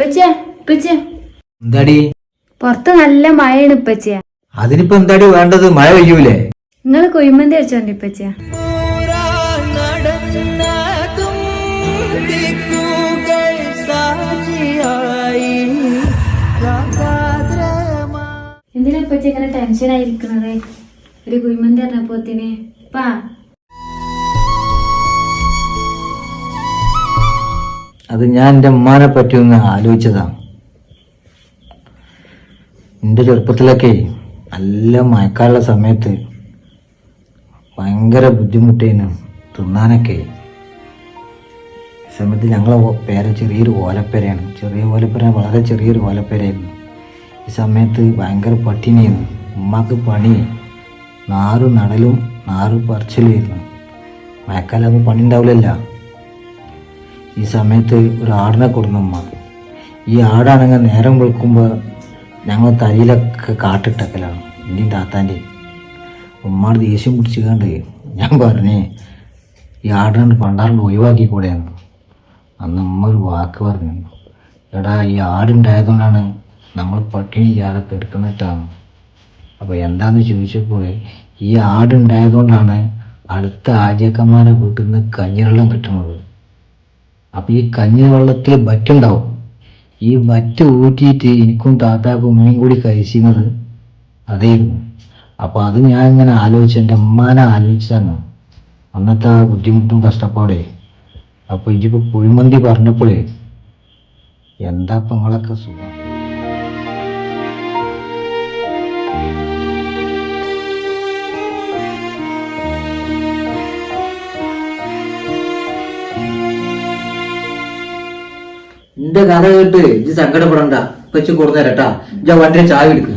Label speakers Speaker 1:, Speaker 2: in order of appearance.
Speaker 1: എന്താടി
Speaker 2: പുറത്ത് നല്ല മഴയാണ് ഇപ്പച്ചിയ.
Speaker 1: അതിനിപ്പോ എന്താടി വേണ്ടത്? മഴ പെയ്യൂലേ?
Speaker 2: നിങ്ങള് കുഴിമന്തി അടിച്ചോണ്ട് ഇപ്പച്ചിയ. എന്തിനാ ഇപ്പച്ചി ഇങ്ങനെ ടെൻഷൻ ആയിരിക്കണത്? ഒരു കുഴിമന്തി പറഞ്ഞപ്പോത്തിന് പാ.
Speaker 1: അത് ഞാൻ എൻ്റെ ഉമ്മാനെ പറ്റി ഒന്ന് ആലോചിച്ചതാ. എൻ്റെ ചെറുപ്പത്തിലൊക്കെ നല്ല മഴക്കാലുള്ള സമയത്ത് ഭയങ്കര ബുദ്ധിമുട്ടേനു തിന്നാനൊക്കെ. സമയത്ത് ഞങ്ങളെ പേര ചെറിയൊരു ഓലപ്പേരയാണ്. ചെറിയ ഓലപ്പേര, വളരെ ചെറിയൊരു ഓലപ്പേരയായിരുന്നു. ഈ സമയത്ത് ഭയങ്കര പട്ടിണിയായിരുന്നു. ഉമ്മാക്ക് പണി നാറ് നടലും നാറ് പറിച്ചലുമായിരുന്നു. മഴക്കാലം പണി ഉണ്ടാവില്ലല്ല. ഈ സമയത്ത് ഒരു ആടിനെ കൊടുന്നു ഉമ്മ. ഈ ആടാണെങ്കിൽ നേരം വെളുക്കുമ്പോൾ ഞങ്ങൾ തലയിലൊക്കെ കാട്ടിട്ടക്കലാണ് എൻ്റെയും താത്താൻ്റെ. ഉമ്മാട് ദേഷ്യം പിടിച്ചുകൊണ്ട് ഞാൻ പറഞ്ഞേ ഈ ആടിനെ പണ്ടാറിന് ഒഴിവാക്കിക്കൂടെയാണ്. അന്ന് ഉമ്മ ഒരു വാക്ക് പറഞ്ഞു, എടാ ഈ ആടുണ്ടായതുകൊണ്ടാണ് നമ്മൾ പട്ടിണി ഇല്ലാതെ കിടക്കുന്നിട്ടാണ്. അപ്പോൾ എന്താണെന്ന് ചോദിച്ചപ്പോൾ ഈ ആടുണ്ടായതുകൊണ്ടാണ് അടുത്ത ആചാര്യന്മാരെ വീട്ടിൽ നിന്ന് കഞ്ഞിവെള്ളം കിട്ടുന്നത്. അപ്പോൾ ഈ കഞ്ഞിവെള്ളത്തിൽ വറ്റുണ്ടാവും. ഈ വറ്റ് ഊറ്റിയിട്ട് എനിക്കും താത്താക്കും ഉമ്മയും കൂടി കഴിക്കുന്നത് അതായിരുന്നു. അപ്പോൾ അത് ഞാൻ ഇങ്ങനെ ആലോചിച്ചു, എൻ്റെ ഉമ്മാനെ ആലോചിച്ചാണ് അന്നത്തെ ആ ബുദ്ധിമുട്ടും കഷ്ടപ്പാടേ. അപ്പോൾ ഇതിപ്പോൾ കുഴിമന്തി പറഞ്ഞപ്പോഴേ എന്താ ഇപ്പം നിങ്ങളൊക്കെ സുഖം. എന്റെ കഥ കേട്ട് ഇത് സങ്കടപ്പെടണ്ട. ഇപ്പച്ചി കൊടുന്നേരട്ടാ. ഇജ്ജ വണ്ടിയെ ചായ എടുക്കുക.